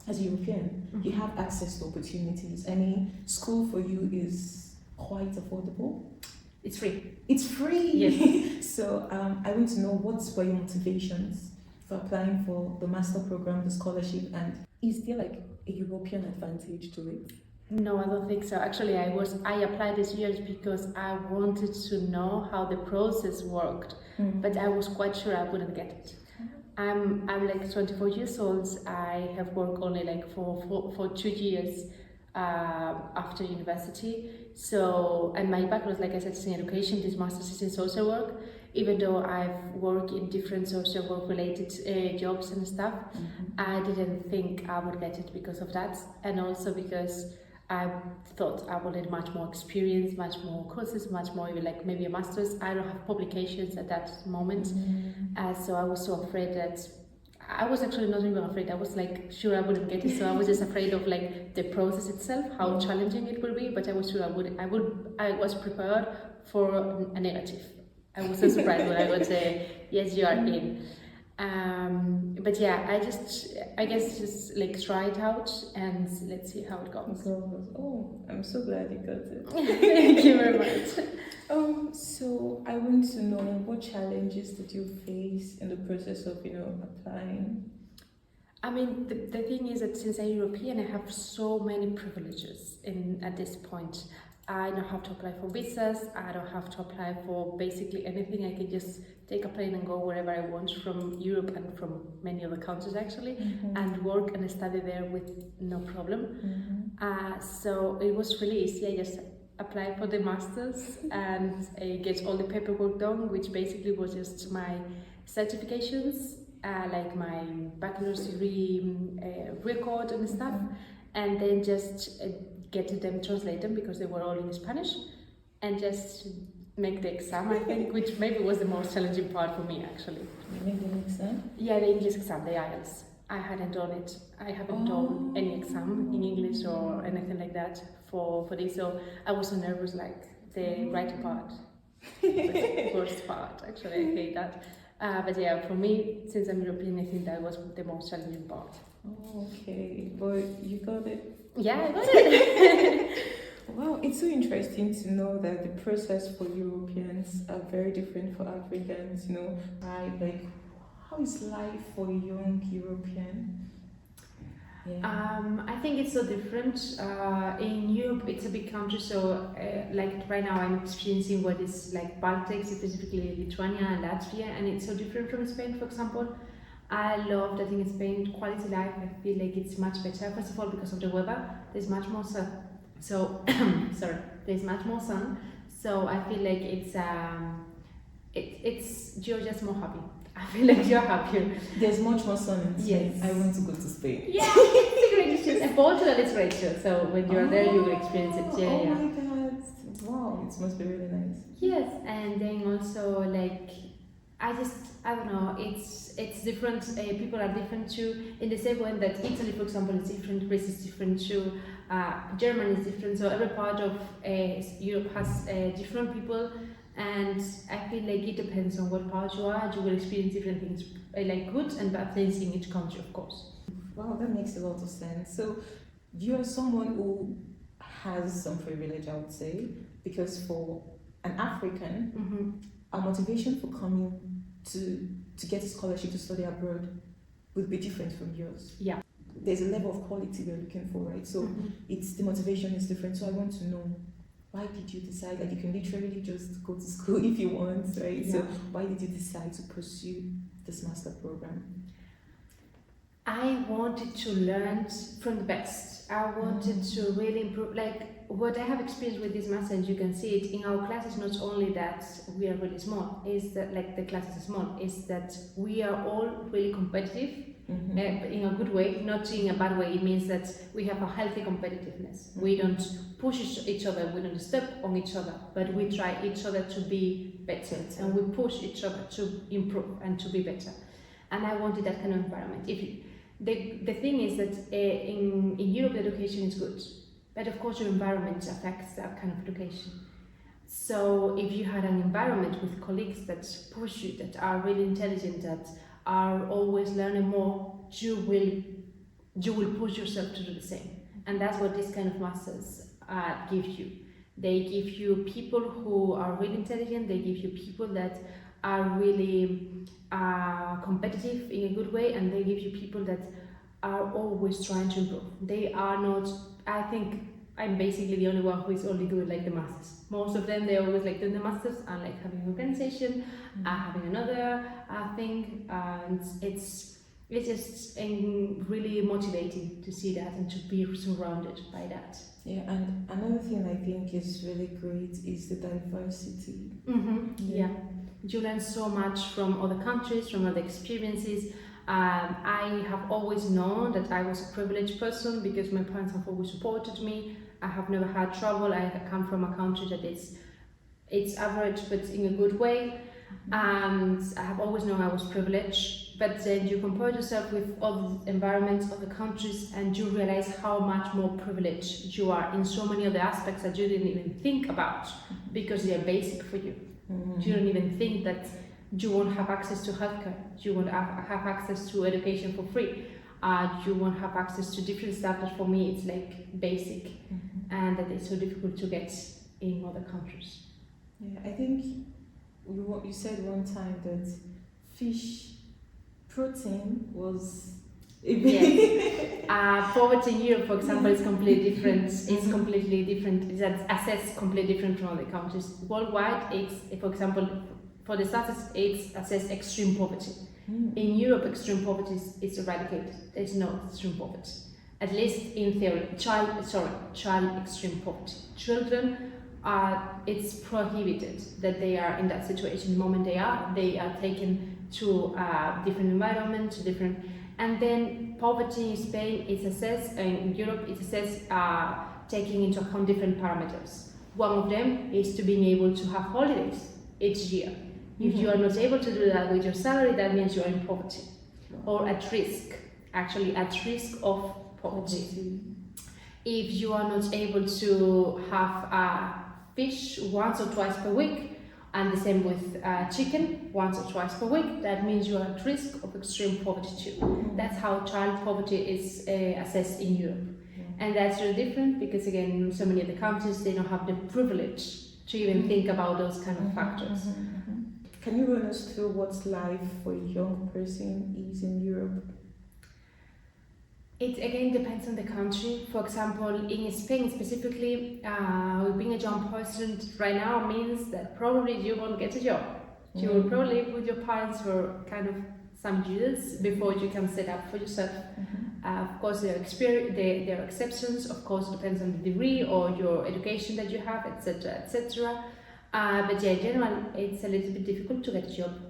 as a European, you have access to opportunities. I mean, school for you is quite affordable. It's free. It's free. Yes. So I want to know what were your motivations for applying for the master program, the scholarship, and is there like a European advantage to it? No, I don't think so. Actually, I applied this year because I wanted to know how the process worked, but I was quite sure I wouldn't get it. I'm like 24 years old. I have worked only like for 2 years after university. So, and my background, like I said, is in education. This master's is in social work. Even though I've worked in different social work related jobs and stuff, I didn't think I would get it because of that, and also because I thought I wanted much more experience, much more courses, much more even like maybe a master's. I don't have publications at that moment, so I was so afraid that I was actually not even afraid. I was like sure I wouldn't get it, so I was just afraid of like the process itself, how challenging it will be. But I was sure I would. I was prepared for a negative. I was so surprised when I would say yes, you are in. But yeah, I guess just like try it out and let's see how it goes. Oh, I'm so glad you got it. Thank you very much. So I want to know what challenges did you face in the process of applying? I mean, the thing is that since I'm European, I have so many privileges at this point. I don't have to apply for visas, I don't have to apply for basically anything. I can just take a plane and go wherever I want from Europe and from many other countries actually, and work and study there with no problem. So it was really easy. I just applied for the masters and get all the paperwork done, which basically was just my certifications, like my bachelor's degree record and stuff, and then just get them, translate them because they were all in Spanish, and just make the exam, I think, which maybe was the most challenging part for me actually. You made the exam? Yeah, the English exam, the IELTS. I hadn't done it. I haven't done any exam in English or anything like that for this, so I was so nervous, like the writing part was the worst part actually. I hate that. But yeah, for me, since I'm European, I think that was the most challenging part. Oh, okay, but you got it. Yeah, I got it. Wow, it's so interesting to know that the process for Europeans are very different for Africans. Like how is life for a young European? Yeah. I think it's so different. In Europe, it's a big country, so like right now I'm experiencing what is like Baltics, specifically Lithuania and Latvia, and it's so different from Spain, for example. I love that in Spain, quality life, I feel like it's much better. First of all, because of the weather, there's much more sun. So, sorry, there's much more sun. So I feel like you're just more happy. I feel like you're happier. There's much more sun in Spain. Yes. I want to go to Spain. Yeah, it's a great experience. And Portugal is great too. So when you're there, you will experience it. Yeah, oh my God! Wow, it must be really nice. Yes, and then also like I don't know. It's different. People are different too. In the same way that Italy, for example, is different. Greece is different too. Germany is different. So every part of Europe has different people. And I feel like it depends on what part you are. You will experience different things, like good and bad things in each country, of course. Wow, that makes a lot of sense. So you are someone who has some privilege, I would say, because for an African, our motivation for coming to get a scholarship to study abroad would be different from yours. Yeah. There's a level of quality we're looking for, right? So it's the motivation is different. So I want to know, why did you decide? Like, you can literally just go to school if you want, right? Yeah. So why did you decide to pursue this master program? I wanted to learn from the best. I wanted to really improve. Like, what I have experienced with this master, and you can see it in our classes, not only that we are really small, is that like the classes are small, is that we are all really competitive. In a good way, not in a bad way. It means that we have a healthy competitiveness. We don't push each other, we don't step on each other, but we try each other to be better, and we push each other to improve and to be better. And I wanted that kind of environment. The thing is that in Europe, education is good, but of course your environment affects that kind of education. So if you had an environment with colleagues that push you, that are really intelligent, that are always learning more, you will you will push yourself to do the same. And that's what this kind of masters give you. They give you people who are really intelligent. They give you people that are really competitive in a good way, and they give you people that are always trying to improve. They are not, I think I'm basically the only one who is only doing like the masters. Most of them, they're always like doing the masters and like having an organization, having another thing, and it's just really motivating to see that and to be surrounded by that. Yeah, and another thing I think is really great is the diversity. Yeah, you learn so much from other countries, from other experiences. I have always known that I was a privileged person because my parents have always supported me. I have never had trouble. I come from a country that it's average but in a good way, and I have always known I was privileged. But then you compare yourself with other environments, other countries, and you realize how much more privileged you are in so many other aspects that you didn't even think about because they are basic for you. You don't even think that you won't have access to healthcare, you won't have access to education for free, you won't have access to different stuff that for me it's like basic, and that it's so difficult to get in other countries. Yeah, I think you said one time that fish protein was poverty in Europe, for example, is completely different. It's completely different. It's assessed completely different from other countries. Worldwide, it's, for example, for the status, it's assessed extreme poverty. In Europe, extreme poverty is eradicated. There's no extreme poverty, at least in theory. Child extreme poverty. Children it's prohibited that they are in that situation. The moment they are taken to different environment, to different. And then poverty in Spain is assessed, in Europe it's assessed taking into account different parameters. One of them is to being able to have holidays each year. If you are not able to do that with your salary, that means you are in poverty or at risk, actually at risk of poverty. If you are not able to have fish once or twice per week, and the same with chicken, once or twice per week, that means you are at risk of extreme poverty too. That's how child poverty is assessed in Europe. And that's really different because, again, so many of the countries, they don't have the privilege to even think about those kind of factors. Can you run us through what life for a young person is in Europe? It again depends on the country. For example, in Spain specifically, being a young person right now means that probably you won't get a job. You will probably live with your parents for kind of some years before you can set up for yourself. Of course, there are exceptions. Of course, it depends on the degree or your education that you have, etc., etc. But yeah, in general, it's a little bit difficult to get a job.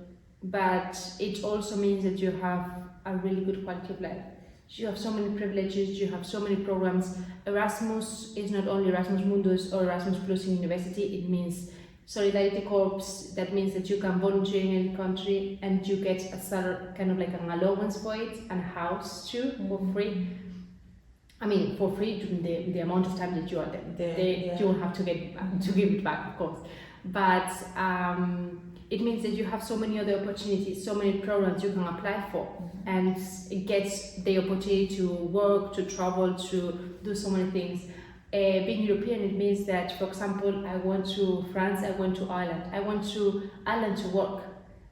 But it also means that you have a really good quality of life. You have so many privileges, you have so many programs. Erasmus is not only Erasmus Mundus or Erasmus Plus in university, it means Solidarity Corps. That means that you can volunteer in any country and you get a salary, kind of like an allowance for it, and a house too, for free. I mean, for free during the amount of time that you are there. You will have to give it back, of course. But it means that you have so many other opportunities, so many programs you can apply for, and it gets the opportunity to work, to travel, to do so many things. Being European, it means that, for example, I went to France, I went to Ireland. I went to Ireland to work.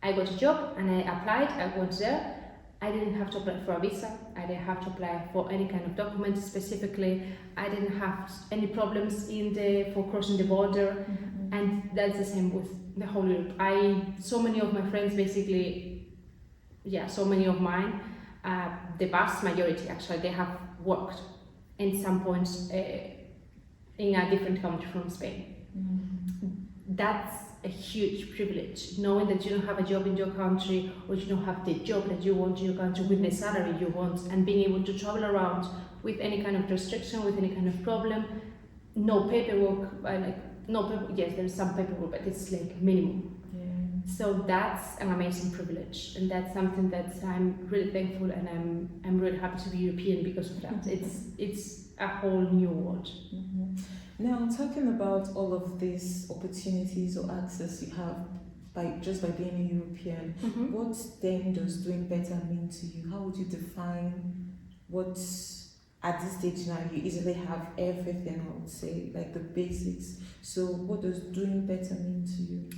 I got a job and I applied, I went there. I didn't have to apply for a visa, I didn't have to apply for any kind of document specifically. I didn't have any problems for crossing the border, and that's the same with the whole Europe. So many of my friends basically, so many of mine, the vast majority actually, they have worked in some points in a different country from Spain. That's a huge privilege, knowing that you don't have a job in your country, or you don't have the job that you want in your country with the salary you want, and being able to travel around with any kind of restriction, with any kind of problem, no paperwork, yes, there's some paperwork, but it's like minimum. So that's an amazing privilege, and that's something that I'm really thankful, and I'm really happy to be European because of that. It's a whole new world. Now, talking about all of these opportunities or access you have by being a European, what then does doing better mean to you? How would you define what at this stage now you easily have everything, I would say, like the basics. So what does doing better mean to you?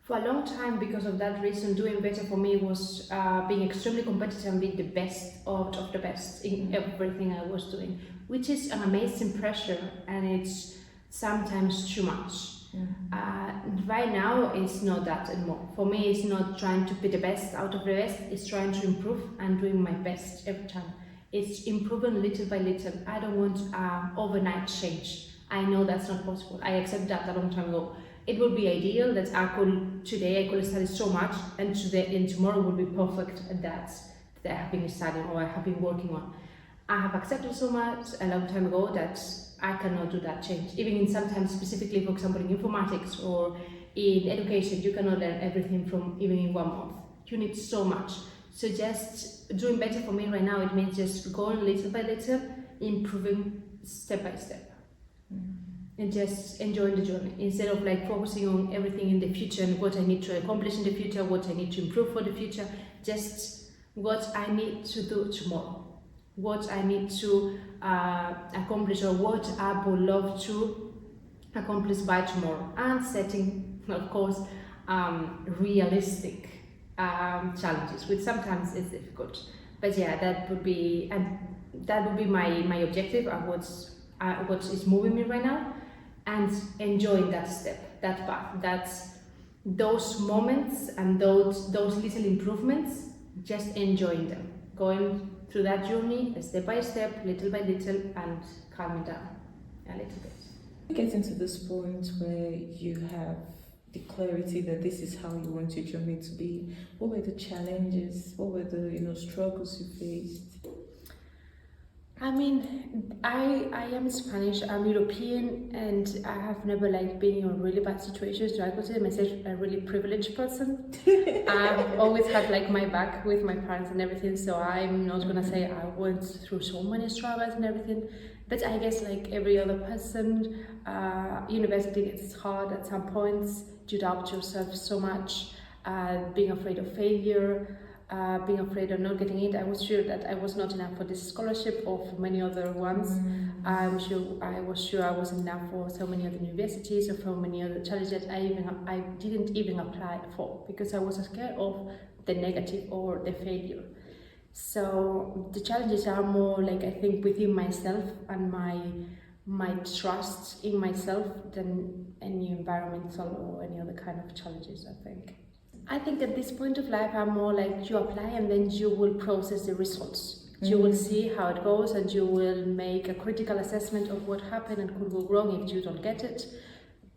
For a long time, because of that reason, doing better for me was being extremely competitive and being the best of the best in everything I was doing, which is an amazing pressure, and it's sometimes too much. Right now, it's not that anymore. For me, it's not trying to be the best out of the best, it's trying to improve and doing my best every time. It's improving little by little. I don't want overnight change. I know that's not possible. I accept that a long time ago. It would be ideal that today I could study so much, and tomorrow would be perfect at that I have been studying or I have been working on. I have accepted so much a long time ago that I cannot do that change. Even in sometimes specifically, for example, in informatics or in education, you cannot learn everything from even in 1 month. You need so much. So just doing better for me right now, it means just going little by little, improving step by step. And just enjoying the journey instead of like focusing on everything in the future and what I need to accomplish in the future, what I need to improve for the future, just what I need to do tomorrow, what I need to accomplish, or what I would love to accomplish by tomorrow, and setting, of course, realistic challenges, which sometimes is difficult. But yeah, that would be my objective and what is moving me right now. And enjoying that step, that path, those moments and those little improvements, just enjoying them, going through that journey step by step, little by little, and calming down a little bit. Getting to this point where you have the clarity that this is how you want your journey to be, what were the challenges? What were the struggles you faced? I mean, I am Spanish, I'm European, and I have never been in really bad situations, so I consider myself a really privileged person. I've always had my back with my parents and everything, so I'm not gonna say I went through so many struggles and everything, but I guess like every other person, university gets hard at some points. You doubt yourself so much, being afraid of failure, being afraid of not getting it. I was sure that I was not enough for this scholarship or for many other ones. I was sure I wasn't enough for so many other universities or for many other challenges that I didn't even apply for, because I was scared of the negative or the failure. So the challenges are more I think within myself and my trust in myself than any environmental or any other kind of challenges, I think. I think at this point of life, I'm more you apply and then you will process the results. You will see how it goes and you will make a critical assessment of what happened and could go wrong if you don't get it.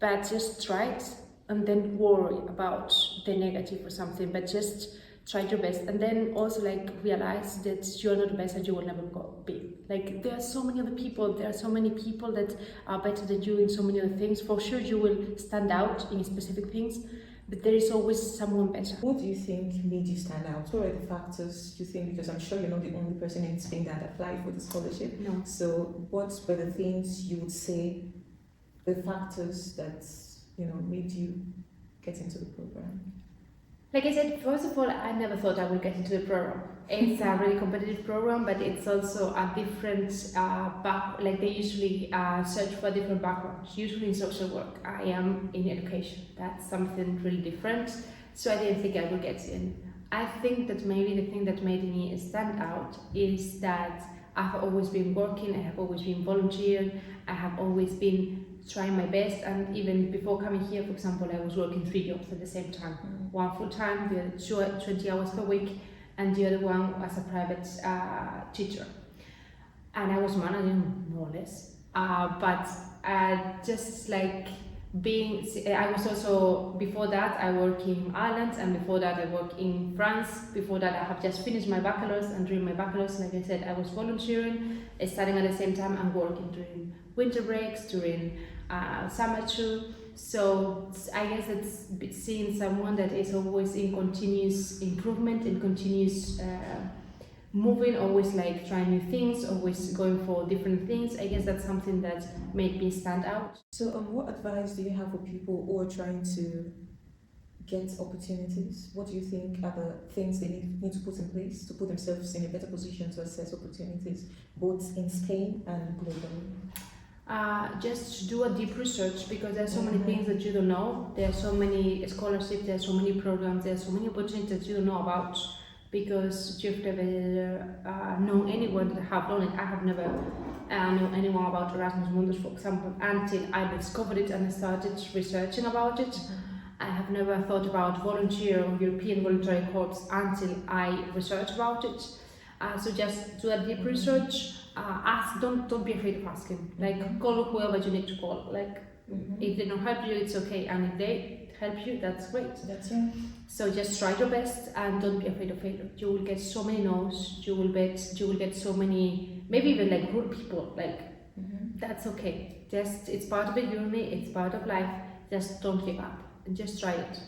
But just try it and then worry about the negative or something, but just try your best. And then also realize that you're not the best and you will never be. There are so many other people, there are so many people that are better than you in so many other things. For sure you will stand out in specific things, but there is always someone better. What do you think made you stand out? What are the factors you think? Because I'm sure you're not the only person in Spain that applied for the scholarship. No. So what were the things you would say, the factors that made you get into the program? Like I said, first of all, I never thought I would get into the program. It's a really competitive program, but it's also a different they usually search for different backgrounds. Usually in social work, I am in education. That's something really different. So I didn't think I would get in. I think that maybe the thing that made me stand out is that I have always been working, I have always been volunteering, I have always been trying my best, and even before coming here, for example, I was working 3 jobs at the same time. One full-time, the other 20 hours per week, and the other one as a private teacher. And I was managing more or less. But just I was also, before that I worked in Ireland, and before that I worked in France. Before that I have just finished my bachelor's, and during my bachelor's, like I said, I was volunteering, studying at the same time, and working during winter breaks, during summer too. So I guess it's seeing someone that is always in continuous improvement and continuous moving, always trying new things, always going for different things. I guess that's something that made me stand out. So what advice do you have for people who are trying to get opportunities? What do you think are the things they need to put in place to put themselves in a better position to access opportunities, both in Spain and globally? Just do a deep research, because there are so many things that you don't know. There are so many scholarships, there are so many programs, there are so many opportunities that you don't know about, because you've never known anyone that have done it. I have never known anyone about Erasmus Mundus, for example, until I discovered it and I started researching about it. I have never thought about volunteer or European Voluntary Corps until I researched about it. So just do a deep research. Ask. Don't be afraid of asking. Like, call whoever you need to call. Like, if they don't help you, it's okay, and if they help you, that's great. That's it. So just try your best and don't be afraid of failure. You will get so many no's. You will get so many, maybe even like rude people. Like, that's okay. Just, it's part of the journey. It's part of life. Just don't give up and just try it.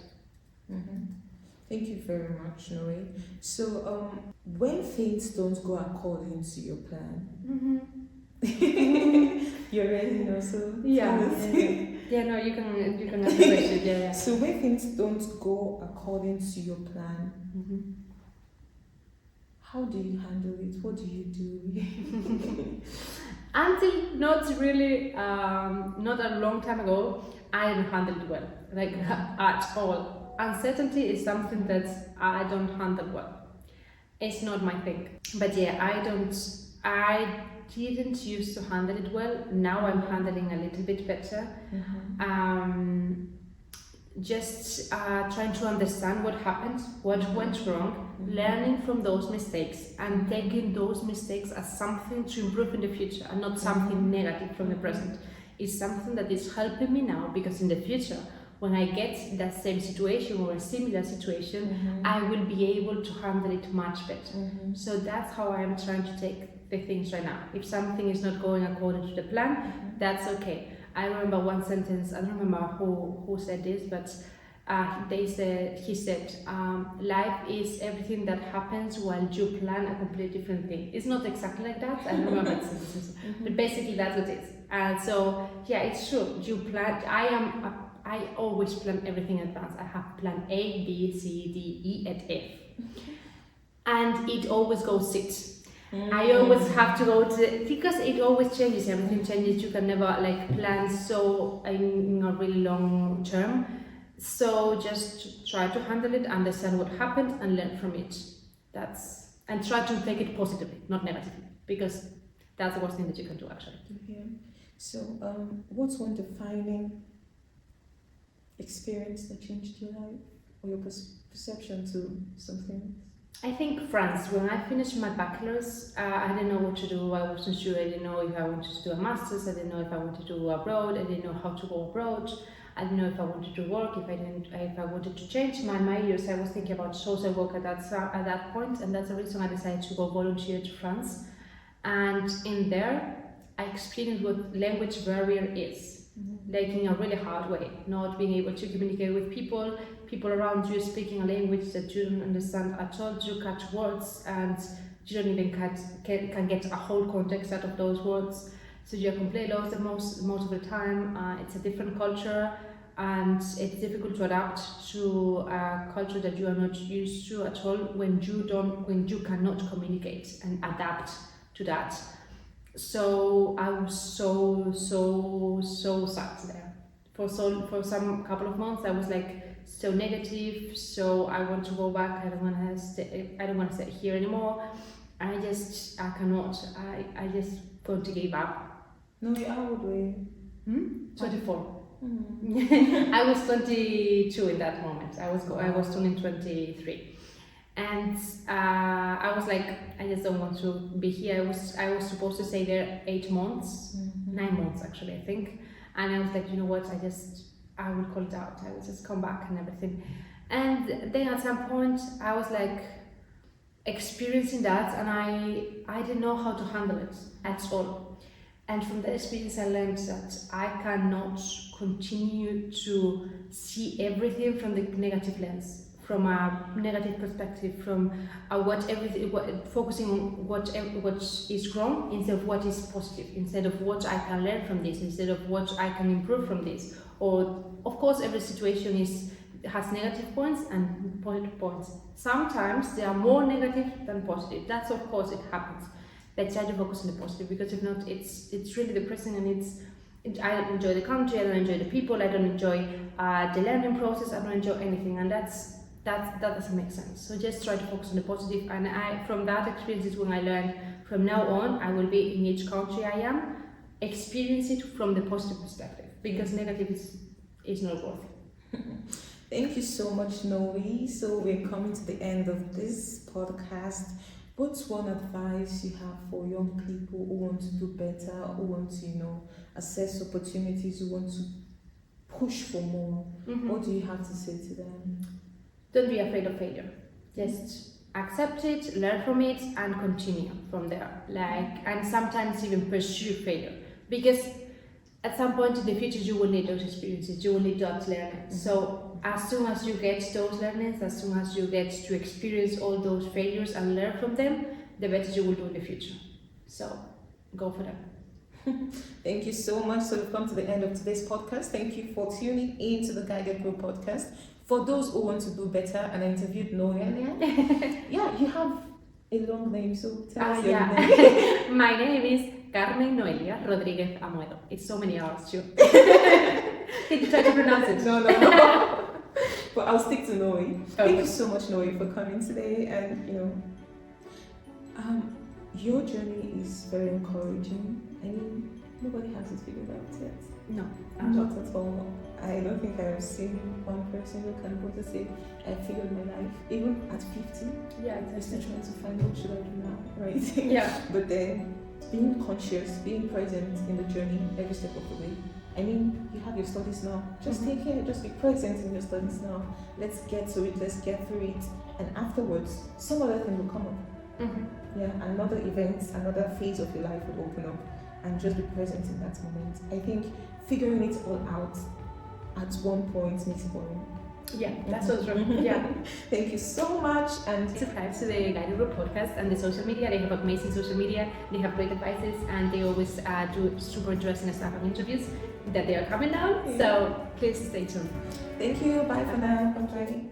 Thank you very much, Noe. So, when things don't go according to your plan, you already know. So Yeah. No, you can ask the question. Yeah. So when things don't go according to your plan, how do you handle it? What do you do? Until not really, not a long time ago, I didn't handle it well, like at all. Uncertainty is something that I don't handle well. It's not my thing. But yeah, I didn't used to handle it well. Now I'm handling a little bit better. Just trying to understand what happened, what went wrong, learning from those mistakes and taking those mistakes as something to improve in the future and not something negative from the present. It's something that is helping me now, because in the future, when I get that same situation or a similar situation, I will be able to handle it much better. So that's how I am trying to take the things right now. If something is not going according to the plan, that's okay. I remember one sentence, I don't remember who said this, but he said, life is everything that happens while you plan a completely different thing. It's not exactly like that, I don't remember the sentence, but basically that's what it is. And so, yeah, it's true, you plan, I always plan everything in advance. I have plan A, B, C, D, E, and F. And it always goes 6. I always have to go because it always changes, everything changes. You can never like plan so in a really long term. So just try to handle it, understand what happened and learn from it. And try to take it positively, not negatively, because that's the worst thing that you can do actually. So what's one defining experience that changed your life or your perception to something? I think France. When I finished my bachelor's, I didn't know what to do. I wasn't sure. I didn't know if I wanted to do a master's. I didn't know if I wanted to go abroad. I didn't know how to go abroad. I didn't know if I wanted to work. If I wanted to change my majors. I was thinking about social work at that point, and that's the reason I decided to go volunteer to France. And in there, I experienced what language barrier is. Like in a really hard way, not being able to communicate with people around you speaking a language that you don't understand at all. You catch words and you don't even can get a whole context out of those words. So you're completely lost most of the time. It's a different culture and it's difficult to adapt to a culture that you are not used to at all when you cannot communicate and adapt to that. So I was so sad there. For some couple of months I was like so negative, so I want to go back. I don't want to stay here anymore. I just going to give up. No, how old were you? 24. I was 22 in that moment. I was turning 23. And I was like, I just don't want to be here. I was supposed to stay there 8 months, 9 months actually, I think. And I was like, you know what? I will call it out. I will just come back and everything. And then at some point, I was like experiencing that, and I didn't know how to handle it at all. And from that experience, I learned that I cannot continue to see everything from the negative lens. From a negative perspective, from focusing on what is wrong instead of what is positive, instead of what I can learn from this, instead of what I can improve from this. Or of course, every situation is has negative points and positive points. Sometimes they are more negative than positive. That's of course it happens. But try to focus on the positive, because if not, it's really depressing, and I don't enjoy the country, I don't enjoy the people, I don't enjoy the learning process, I don't enjoy anything, and that doesn't make sense. So just try to focus on the positive, and from that experience is when I learned from now on I will be in each country I am, experience it from the positive perspective, because negative is not worth it. Thank you so much, Noe. So we're coming to the end of this podcast. What's one advice you have for young people who want to do better, who want to, assess opportunities, who want to push for more? What do you have to say to them? Don't be afraid of failure. Just accept it, learn from it, and continue from there. And sometimes even pursue failure, because at some point in the future you will need those experiences, you will need that learning. So as soon as you get those learnings, as soon as you get to experience all those failures and learn from them, the better you will do in the future. So go for them. Thank you so much. So we've come to the end of today's podcast. Thank you for tuning in to the Guided Grow podcast. For those who want to do better, and I interviewed Noe earlier. Yeah, you have a long name, so tell us your name. My name is Carmen Noelia Rodriguez Amuedo. It's so many hours too. Did you try to pronounce it? No. But I'll stick to Noe. Okay. Thank you so much, Noe, for coming today. And your journey is very encouraging. I mean, nobody has it figured out yet. No, Not at all. I don't think I have seen one person who can go to say, I figured my life, even at 50. Yeah, I'm still trying to find what should I do now, right? Yeah. But then being conscious, being present in the journey every step of the way. I mean, you have your studies now. Just take care, just be present in your studies now. Let's get to it, let's get through it. And afterwards, some other thing will come up. Yeah, another event, another phase of your life will open up. And just be present in that moment. I think figuring it all out at one point makes it boring. Yeah, that's so true. Yeah. Thank you so much, and Subscribe to the Guided Grow podcast and the social media. They have amazing social media. They have great advices, and they always do super interesting stuff and interviews that they are coming down. So please stay tuned. thank you. Bye for now. Bye.